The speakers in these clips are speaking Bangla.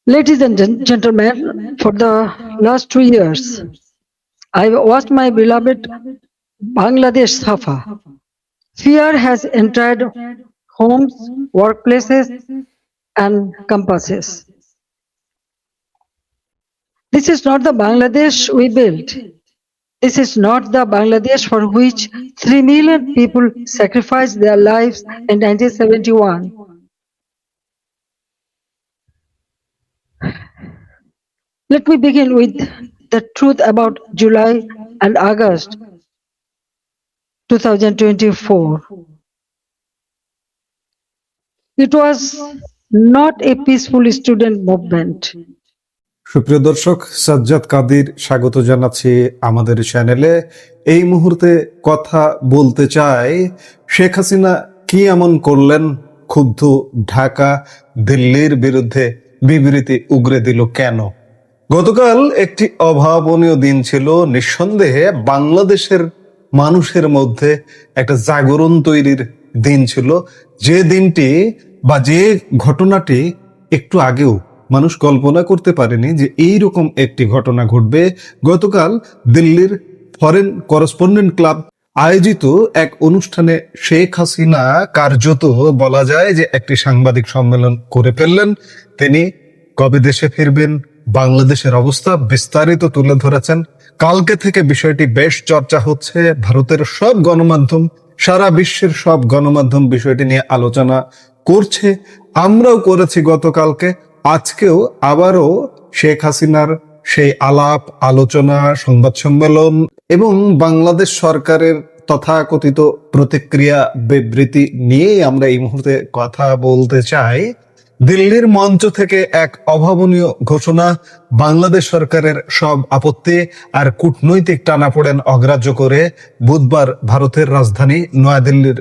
Ladies and gentlemen, for the last 2 years, I watched my beloved Bangladesh suffer. Fear has entered homes, workplaces, and campuses. This is not the Bangladesh we built. This is not the Bangladesh for which 3 million people sacrificed their lives in 1971. Let me begin with the truth about July and August 2024. It was not a peaceful student movement. সুপ্রিয় দর্শক, সাজ্জাদ কাদির স্বাগত জানাচ্ছি আমাদের চ্যানেলে। এই মুহূর্তে কথা বলতে চাই, শেখ হাসিনা কি এমন করলেন ক্ষুব্ধ ঢাকা দিল্লির বিরুদ্ধে বিবৃতি উগরে দিল কেন? গতকাল একটি অভাবনীয় দিন ছিল। নিঃসন্দেহে বাংলাদেশের মানুষের মধ্যে একটা জাগরণ তৈরির দিন ছিল, যে দিনটি বা যে ঘটনাটি একটু আগেও মানুষ কল্পনা করতে পারেনি যে এইরকম একটি ঘটনা ঘটবে। গতকাল দিল্লির ফরেন করেসপন্ডেন্ট ক্লাব আয়োজিত এক অনুষ্ঠানে শেখ হাসিনা কার্যত বলা যায় যে একটি সাংবাদিক সম্মেলন করে ফেললেন। তিনি কবে দেশে ফিরবেন, বাংলাদেশের অবস্থা বিস্তারিত তুলে ধরেছেন। কালকে থেকে বিষয়টি বেশ চর্চা হচ্ছে। ভারতের সব গণমাধ্যম, সারা বিশ্বের সব গণমাধ্যম বিষয়টি নিয়ে আলোচনা করছে। আমরাও করেছি গতকালকে। আজকেও আবারও শেখ হাসিনার সেই আলাপ আলোচনা, সংবাদ সম্মেলন এবং বাংলাদেশ সরকারের তথাকথিত প্রতিক্রিয়া বিবৃতি নিয়ে আমরা এই মুহূর্তে কথা বলতে চাই। দিল্লির মঞ্চ থেকে এক অভাবনীয় ঘোষণা, বাংলাদেশ সরকারের সব আপত্তি আর কূটনৈতিক টানাপোড়েন অগ্রাহ্য করে বুধবার ভারতের রাজধানী নয়াদিল্লির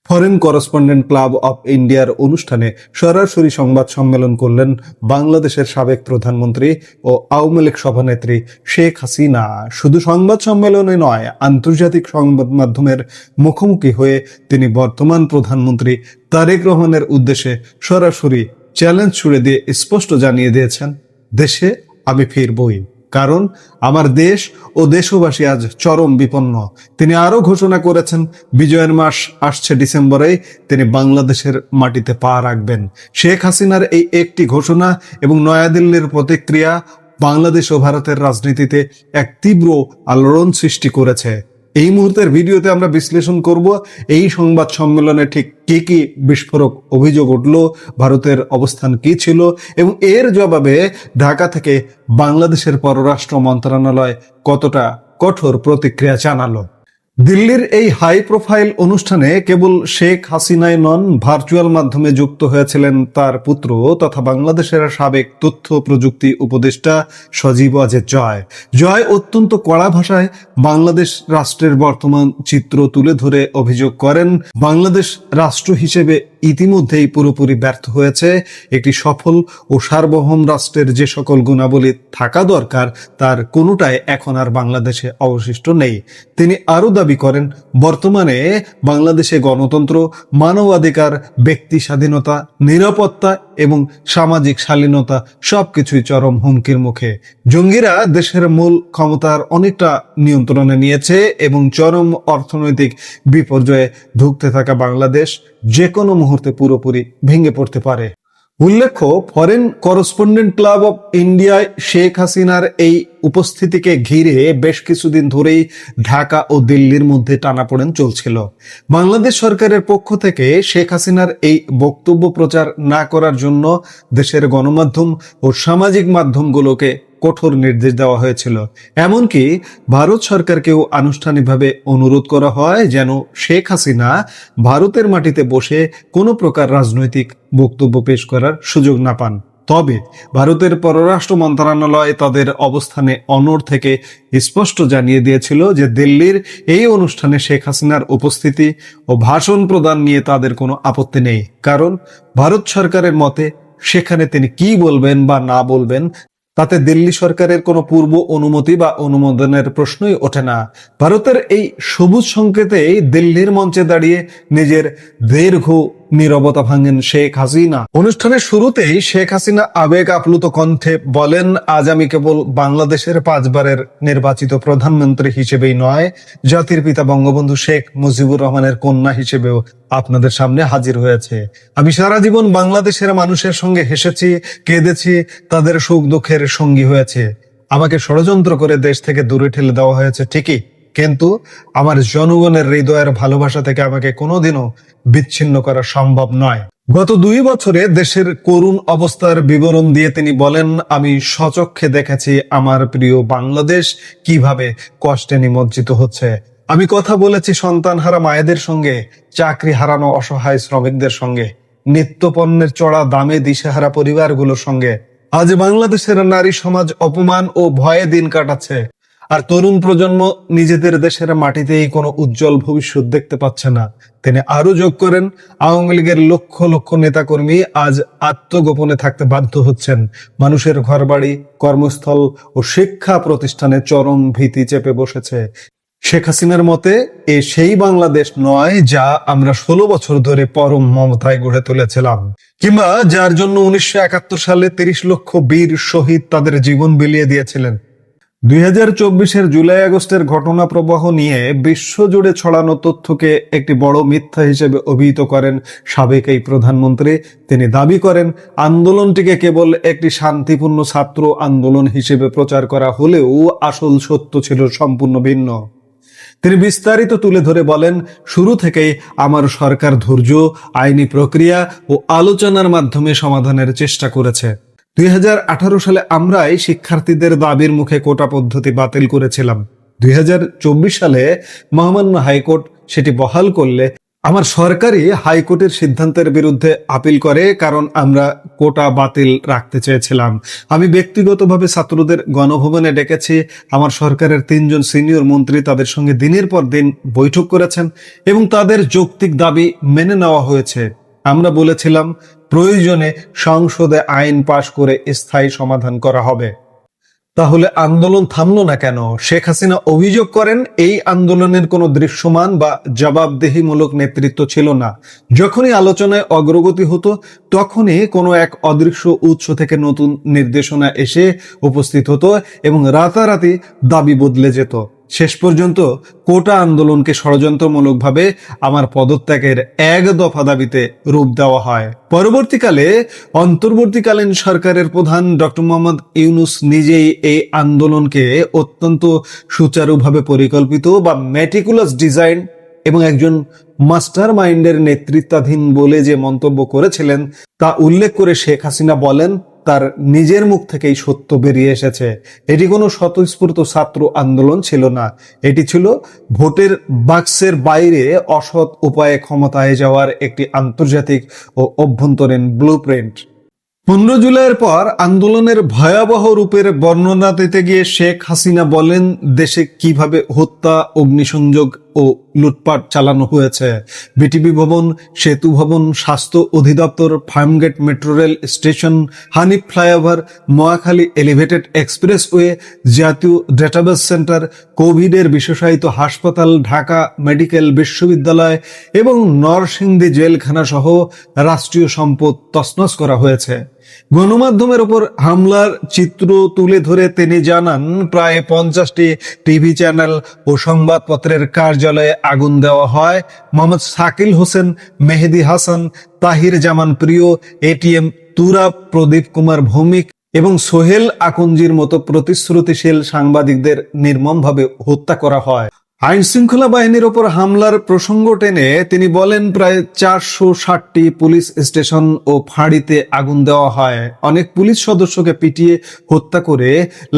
ফরেন করেসপন্ডেন্ট ক্লাব অফ ইন্ডিয়ার অনুষ্ঠানে সরাসরি সংবাদ সম্মেলন করলেন বাংলাদেশের সাবেক প্রধানমন্ত্রী ও আওয়ামী লীগ সভানেত্রী শেখ হাসিনা। শুধু সংবাদ সম্মেলনে নয়, আন্তর্জাতিক সংবাদ মাধ্যমের মুখোমুখি হয়ে তিনি বর্তমান প্রধানমন্ত্রী তারেক রহমানের উদ্দেশ্যে সরাসরি চ্যালেঞ্জ ছুড়ে দিয়ে স্পষ্ট জানিয়ে দিয়েছেন, দেশে আমি ফিরবই, কারণ আমার দেশ ও দেশবাসী আজ চরম বিপন্ন। তিনি আরো ঘোষণা করেছেন, বিজয়ের মাস আসছে ডিসেম্বরেই তিনি বাংলাদেশের মাটিতে পা রাখবেন। শেখ হাসিনার এই একটি ঘোষণা এবং নয়াদিল্লির প্রতিক্রিয়া বাংলাদেশ ও ভারতের রাজনীতিতে এক তীব্র আলোড়ন সৃষ্টি করেছে। এই মুহূর্তের ভিডিওতে আমরা বিশ্লেষণ করব এই সংবাদ সম্মেলনে ঠিক কি কি বিস্ফোরক অভিযোগ উঠল, ভারতের অবস্থান কি ছিল এবং এর জবাবে ঢাকা থেকে বাংলাদেশের পররাষ্ট্র মন্ত্রণালয় কতটা কঠোর প্রতিক্রিয়া জানালো। দিল্লির এই হাই প্রোফাইল অনুষ্ঠানে কেবল শেখ হাসিনাই নন, ভার্চুয়াল মাধ্যমে যুক্ত হয়েছিলেন তার পুত্র তথা বাংলাদেশের সাবেক তথ্য প্রযুক্তি উপদেষ্টা সজীব ওয়াজেদ জয়। জয় অত্যন্ত কড়া ভাষায় বাংলাদেশ রাষ্ট্রের বর্তমান চিত্র তুলে ধরে অভিযোগ করেন, বাংলাদেশ রাষ্ট্র হিসেবে ইতিমধ্যেই পুরোপুরি ব্যর্থ হয়েছে। একটি সফল ও সার্বভৌম রাষ্ট্রের যে সকল গুণাবলী থাকা দরকার তার কোনোটাই এখন আর বাংলাদেশে অবশিষ্ট নেই। তিনি আরো দাবি করেন, বর্তমানে বাংলাদেশে গণতন্ত্র, মানবাধিকার, ব্যক্তি স্বাধীনতা, নিরাপত্তা এবং সামাজিক শালীনতা সবকিছুই চরম হুমকির মুখে। জঙ্গিরা দেশের মূল ক্ষমতার অনেকটা নিয়ন্ত্রণে নিয়েছে এবং চরম অর্থনৈতিক বিপর্যয়ে ধুঁকতে থাকা বাংলাদেশ যে কোনো মুহূর্তে পুরোপুরি ভেঙে পড়তে পারে। উল্লেখ্য, ফরেন করেসপন্ডেন্ট ক্লাব অফ ইন্ডিয়ায় শেখ হাসিনার এই উপস্থিতিকে ঘিরে বেশ কিছুদিন ধরেই ঢাকা ও দিল্লির মধ্যে টানাপোড়েন চলছিল। বাংলাদেশ সরকারের পক্ষ থেকে শেখ হাসিনার এই বক্তব্য প্রচার না করার জন্য দেশের গণমাধ্যম ও সামাজিক মাধ্যমগুলোকে কঠোর নির্দেশ দেওয়া হয়েছিল। এমনকি ভারত সরকারকেও আনুষ্ঠানিকভাবে অনুরোধ করা হয় যেন শেখ হাসিনা ভারতের মাটিতে বসে কোনো প্রকার রাজনৈতিক বক্তব্য পেশ করার সুযোগ না পান। তবে ভারতের পররাষ্ট্র মন্ত্রণালয় তাদের অবস্থানে অনড় থেকে স্পষ্ট জানিয়ে দিয়েছিল যে দিল্লির এই অনুষ্ঠানে শেখ হাসিনার উপস্থিতি ও ভাষণ প্রদান নিয়ে তাদের কোনো আপত্তি নেই, কারণ ভারত সরকারের মতে সেখানে তিনি কি বলবেন বা না বলবেন তাতে দিল্লি সরকারের কোনো পূর্ব অনুমতি বা অনুমোদনের প্রশ্নই ওঠে না। ভারতের এই সবুজ সংকেতেই দিল্লির মঞ্চে দাঁড়িয়ে নিজের দীর্ঘ নীরবতা ভাঙেন শেখ হাসিনা। অনুষ্ঠানের শুরুতেই শেখ হাসিনা আবেগ আপ্লুত কণ্ঠে বলেন, আজ আমি কেবল বাংলাদেশের 5বারের নির্বাচিত প্রধানমন্ত্রী হিসেবেই নয়, জাতির পিতা বঙ্গবন্ধু শেখ মুজিবুর রহমানের কন্যা হিসেবেও আপনাদের সামনে হাজির হয়েছে। আমি সারা জীবন বাংলাদেশের মানুষের সঙ্গে হেসেছি, কেঁদেছি, তাদের সুখ দুঃখের সঙ্গী হয়েছে। আমাকে ষড়যন্ত্র করে দেশ থেকে দূরে ঠেলে দেওয়া হয়েছে ঠিকই, কিন্তু আমার জনগণের হৃদয়ের ভালোবাসা থেকে আমাকে কোনোদিনও বিচ্ছিন্ন করা সম্ভব নয়। গত 2 বছরে দেশের করুণ অবস্থার বিবরণ দিয়ে তিনি বলেন, আমি স্বচক্ষে দেখেছি আমার প্রিয় বাংলাদেশ কিভাবে কষ্টে নিমজ্জিত হচ্ছে। আমি কথা বলেছি সন্তানহারা মায়েদের সঙ্গে, চাকরি হারানো অসহায় শ্রমিকদের সঙ্গে, নিত্যপণ্যের চড়া দামে দিশেহারা পরিবারগুলোর সঙ্গে। আজ বাংলাদেশের নারী সমাজ অপমান ও ভয়ে দিন কাটাচ্ছে, আর তরুণ প্রজন্ম নিজেদের দেশের মাটিতেই কোনো উজ্জ্বল ভবিষ্যৎ দেখতে পাচ্ছে না। তিনি আরো যোগ করেন, আওয়ামী লীগের লক্ষ লক্ষ নেতাকর্মী আজ আত্মগোপনে থাকতে বাধ্য হচ্ছেন। মানুষের ঘরবাড়ি, কর্মস্থল ও শিক্ষা প্রতিষ্ঠানে চরম ভীতি চেপে বসেছে। শেখ হাসিনার মতে এ সেই বাংলাদেশ নয় যা আমরা 16 বছর ধরে পরম মমতায় গড়ে তুলেছিলাম, কিংবা যার জন্য 1971 সালে 30 লক্ষ বীর শহীদ তাদের জীবন বিলিয়ে দিয়েছিলেন। 2024-এর জুলাই আগস্টের ঘটনা প্রবাহ নিয়ে বিশ্বজুড়ে ছড়ানো তথ্যকে একটি বড় মিথ্যা হিসেবে অভিহিত করেন সাবেক এই প্রধানমন্ত্রী। তিনি দাবি করেন, আন্দোলনটিকে কেবল একটি শান্তিপূর্ণ ছাত্র আন্দোলন হিসেবে প্রচার করা হলেও আসল সত্য ছিল সম্পূর্ণ ভিন্ন। তিনি বিস্তারিত তুলে ধরে বলেন, শুরু থেকেই আমার সরকার ধৈর্য, আইনি প্রক্রিয়া ও আলোচনার মাধ্যমে সমাধানের চেষ্টা করেছে। 2018 সালে আমরাই শিক্ষার্থীদের দাবির মুখে কোটা পদ্ধতি বাতিল করেছিলাম। 2024 সালে মহামান্য হাইকোর্ট সেটি বহাল করলে আমার সরকারই হাইকোর্টের সিদ্ধান্তের বিরুদ্ধে আপিল করে, কারণ আমরা কোটা বাতিল রাখতে চেয়েছিলাম। আমি ব্যক্তিগতভাবে ছাত্রদের গণভবনে ডেকেছি। আমার সরকারের 3 জন সিনিয়র মন্ত্রী তাদের সঙ্গে দিনের পর দিন বৈঠক করেছেন এবং তাদের যৌক্তিক দাবি মেনে নেওয়া হয়েছে। আমরা বলেছিলাম, প্রয়োজনে সংসদে আইন পাশ করে স্থায়ী সমাধান করা হবে। তাহলে আন্দোলন থামলো না কেন? শেখ হাসিনা অভিযোগ করেন, এই আন্দোলনের কোনো দৃশ্যমান বা জবাবদিহিমূলক নেতৃত্ব ছিল না। যখনই আলোচনায় অগ্রগতি হতো, তখনই কোনো এক অদৃশ্য উৎস থেকে নতুন নির্দেশনা এসে উপস্থিত হতো এবং রাতারাতি দাবি বদলে যেত। শেষ পর্যন্ত কোটা আন্দোলনকে ষড়যন্ত্রমূলকভাবে আমার পদত্যাগের 1 দফা দাবিতে রূপ দেওয়া হয়। পরবর্তীকালে অন্তর্বর্তীকালীন সরকারের প্রধান ডক্টর মোহাম্মদ ইউনূস নিজেই এই আন্দোলনকে অত্যন্ত সুচারুভাবে পরিকল্পিত বা মেটিকুলাস ডিজাইন এবং একজন মাস্টার মাইন্ডের নেতৃত্বাধীন বলে যে মন্তব্য করেছিলেন, তা উল্লেখ করে শেখ হাসিনা বলেন, তার নিজের মুখ থেকেই সত্য বেরিয়ে এসেছে। এটি কোনো স্বতঃস্ফূর্ত ছাত্র আন্দোলন ছিল না, এটি ছিল ভোটের বাক্সের বাইরে অসৎ উপায়ে ক্ষমতায় যাওয়ার একটি আন্তর্জাতিক ও অভ্যন্তরীণ ব্লুপ্রিন্ট। 15 জুলাইয়ের পর আন্দোলনের ভয়াবহ রূপের বর্ণনা দিতে গিয়ে শেখ হাসিনা বলেন, দেশে কিভাবে হত্যা, অগ্নিসংযোগ ও লুটপাট চালানো হয়েছে। বিটিভি ভবন, সেতু ভবন, স্বাস্থ্য অধিদপ্তর, Farmgate metro rail station, Hanif flyover, Mohakhali elevated expressway, জাতীয় ডেটাবেস সেন্টার, কোভিডের বিশেষায়িত হাসপাতাল, ঢাকা মেডিকেল বিশ্ববিদ্যালয় এবং নরসিংদী জেলখানা সহ রাষ্ট্রীয় সম্পদ তছনছ করা হয়েছে। গণমাধ্যমের ওপর হামলার চিত্র তুলে ধরে তিনি জানান, প্রায় 50টি টিভি চ্যানেল ও সংবাদপত্রের কার্যালয়ে আগুন দেওয়া হয়। মোহাম্মদ শাকিল হোসেন, মেহেদি হাসান, তাহির জামান প্রিয়, এটিএম তুরাব, প্রদীপ কুমার ভৌমিক এবং সোহেল আকঞ্জির মতো প্রতিশ্রুতিশীল সাংবাদিকদের নির্মমভাবে হত্যা করা হয়। আইন শৃঙ্খলা বাহিনীর ওপর হামলার প্রসঙ্গ টেনে তিনি বলেন, প্রায় 460টি পুলিশ স্টেশন ও ফাঁড়িতে আগুন দেওয়া হয়। অনেক পুলিশ সদস্যকে পিটিয়ে হত্যা করে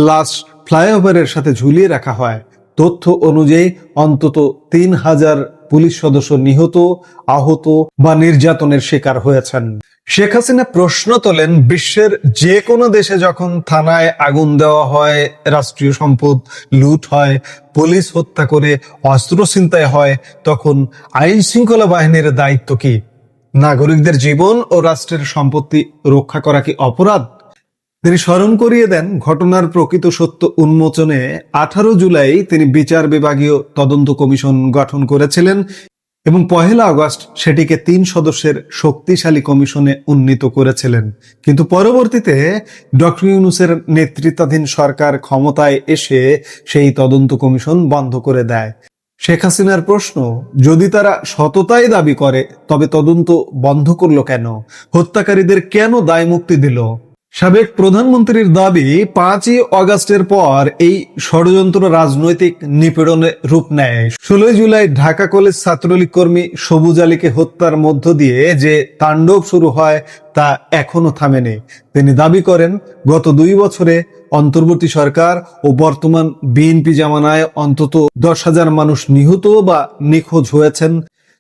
লাশ ফ্লাইওভারের সাথে ঝুলিয়ে রাখা হয়। তথ্য অনুযায়ী অন্তত 3000 পুলিশ সদস্য নিহত, আহত বা নির্যাতনের শিকার হয়েছেন। শেখ হাসিনা প্রশ্ন তোলেন, বিশ্বের যে কোনো দেশে যখন থানায় আগুন দেওয়া হয়, রাষ্ট্রীয় সম্পদ লুট হয়, পুলিশ হত্যা করে অস্ত্র ছিনতাই হয়, তখন আইন শৃঙ্খলা বাহিনীর দায়িত্ব কি? নাগরিকদের জীবন ও রাষ্ট্রের সম্পত্তি রক্ষা করা কি অপরাধ? তিনি স্মরণ করিয়ে দেন, ঘটনার প্রকৃত সত্য উন্মোচনে 18 জুলাই তিনি বিচার বিভাগীয় তদন্ত কমিশন গঠন করেছিলেন এবং 1 আগস্ট সেটিকে 3 সদস্যের শক্তিশালী কমিশনে উন্নীত করেছিলেন। কিন্তু পরবর্তীতে ডক্টর ইউনূসের নেতৃত্বাধীন সরকার ক্ষমতায় এসে সেই তদন্ত কমিশন বন্ধ করে দেয়। শেখ হাসিনার প্রশ্ন, যদি তারা সততাই দাবি করে তবে তদন্ত বন্ধ করলো কেন? হত্যাকারীদের কেন দায় মুক্তি দিল? সাবেক প্রধানমন্ত্রীর দাবি 5 আগস্টের পর এই ষড়যন্ত্র রাজনৈতিক নিপীড়নে রূপ নেয়। 16 জুলাই ঢাকা কলেজ ছাত্রলীগ কর্মী সবুজ আলীকে হত্যার মধ্য দিয়ে যে তাণ্ডব শুরু হয় তা এখনো থামেনি। তিনি দাবি করেন গত 2 বছরে অন্তর্বর্তী সরকার ও বর্তমান বিএনপি জামানায় অন্তত 10,000 মানুষ নিহত বা নিখোঁজ হয়েছেন,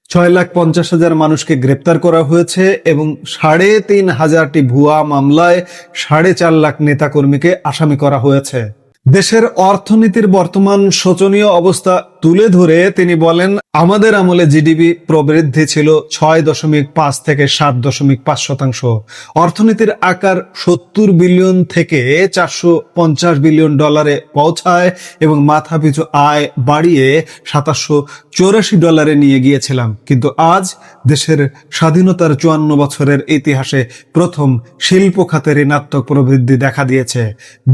6,50,000 মানুষকে গ্রেপ্তার করা হয়েছে এবং 3,500টি ভুয়া মামলায় 4.5 লাখ নেতাকর্মীকে আসামি করা হয়েছে। দেশের অর্থনীতির বর্তমান শোচনীয় অবস্থা তুলে ধরে তিনি বলেন, আমাদের আমলে জিডিপি প্রবৃদ্ধি ছিল 6.5 থেকে 7.5%। অর্থনীতির আকার 70 বিলিয়ন থেকে 450 বিলিয়ন ডলারে পৌঁছায় এবং মাথাপিছু আয় বাড়িয়ে 784 ডলারে নিয়ে গিয়েছিলাম। কিন্তু আজ দেশের স্বাধীনতার 54 বছরের ইতিহাসে প্রথম শিল্প খাতে ঋণাত্মক প্রবৃদ্ধি দেখা দিয়েছে।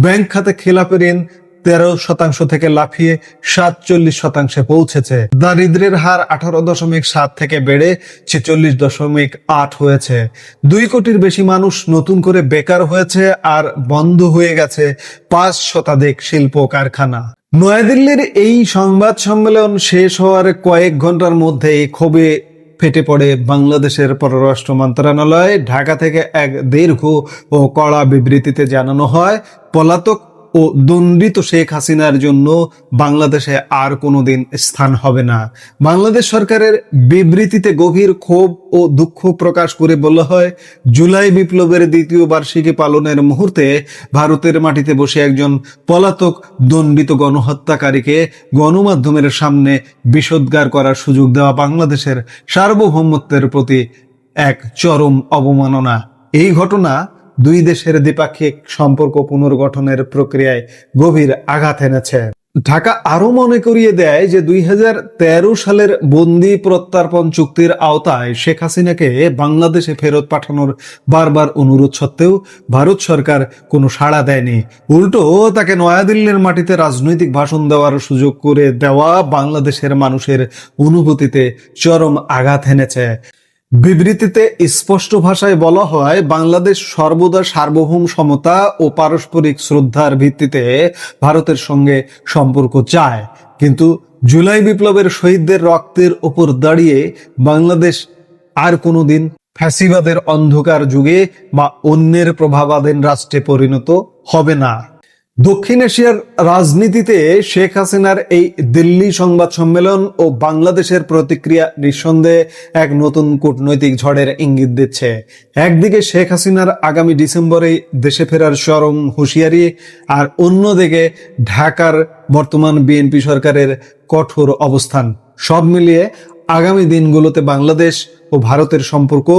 ব্যাংক খাতে খেলাপি ঋণ 13% থেকে লাফিয়ে 47% পৌঁছেছে। দারিদ্র্যের হার 18.7 থেকে বেড়ে 46.8 হয়েছে। 2 কোটির বেশি মানুষ নতুন করে বেকার হয়েছে আর বন্ধ হয়ে গেছে 5 শতাধিক শিল্প কারখানা। নয়াদিল্লির এই সংবাদ সম্মেলন শেষ হওয়ার কয়েক ঘন্টার মধ্যেই ক্ষোভে ফেটে পড়ে বাংলাদেশের পররাষ্ট্র মন্ত্রণালয়। ঢাকা থেকে এক দীর্ঘ ও কড়া বিবৃতিতে জানানো হয়, পলাতক ও দণ্ডিত শেখ হাসিনার জন্য বাংলাদেশে আর কোনোদিন স্থান হবে না। বাংলাদেশ সরকারের বিবৃতিতে গভীর ক্ষোভ ও দুঃখ প্রকাশ করে বলা হয়, জুলাই বিপ্লবের 2য় বার্ষিকী পালনের মুহূর্তে ভারতের মাটিতে বসে একজন পলাতক দণ্ডিত গণহত্যাকারীকে গণমাধ্যমের সামনে বিষোদ্গার করার সুযোগ দেওয়া বাংলাদেশের সার্বভৌমত্বের প্রতি এক চরম অবমাননা। এই ঘটনা 2 দেশের দ্বিপাক্ষিক সম্পর্ক পুনর্গঠনের প্রক্রিয়ায় গভীর আঘাত এনেছে। ঢাকা আরো মনে করিয়ে দেয় যে 2013 সালের বন্দি প্রত্যর্পণ চুক্তির আওতায় শেখ হাসিনাকে বাংলাদেশে ফেরত পাঠানোর বারবার অনুরোধ সত্ত্বেও ভারত সরকার কোনো সাড়া দেয়নি। উল্টো তাকে নয়াদিল্লির মাটিতে রাজনৈতিক ভাষণ দেওয়ার সুযোগ করে দেওয়া বাংলাদেশের মানুষের অনুভূতিতে চরম আঘাত এনেছে। বিবৃতিতে স্পষ্ট ভাষায় বলা হয়, বাংলাদেশ সর্বদা সার্বভৌম সমতা ও পারস্পরিক শ্রদ্ধার ভিত্তিতে ভারতের সঙ্গে সম্পর্ক চায়, কিন্তু জুলাই বিপ্লবের শহীদদের রক্তের উপর দাঁড়িয়ে বাংলাদেশ আর কোনোদিন ফ্যাসিবাদের অন্ধকার যুগে বা অন্যের প্রভাবাধীন রাষ্ট্রে পরিণত হবে না। দক্ষিণ এশিয়ার রাজনীতিতে শেখ হাসিনার এই দিল্লি সংবাদ সম্মেলন ও বাংলাদেশের প্রতিক্রিয়া নিঃসন্দেহে এক নতুন কূটনৈতিক ঝড়ের ইঙ্গিত দিচ্ছে। একদিকে শেখ হাসিনার আগামী ডিসেম্বরে দেশে ফেরার চরম হুঁশিয়ারি, আর অন্যদিকে ঢাকার বর্তমান বিএনপি সরকারের কঠোর অবস্থান। সব মিলিয়ে আগামী দিনগুলোতে বাংলাদেশ ও ভারতের সম্পর্ক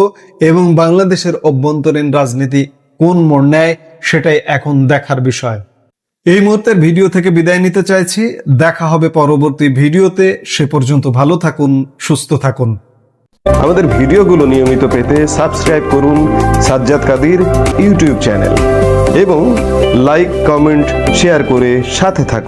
এবং বাংলাদেশের অভ্যন্তরীণ রাজনীতি কোন মোড় নেয় সেটাই এখন দেখার বিষয়। এই মুহূর্তের ভিডিও থেকে বিদায় নিতে চাইছি। দেখা হবে পরবর্তী ভিডিওতে। সে পর্যন্ত ভালো থাকুন, সুস্থ থাকুন। আমাদের ভিডিওগুলো নিয়মিত পেতে সাবস্ক্রাইব করুন সাজ্জাদ কাদির ইউটিউব চ্যানেল এবং লাইক, কমেন্ট, শেয়ার করে সাথে থাকুন।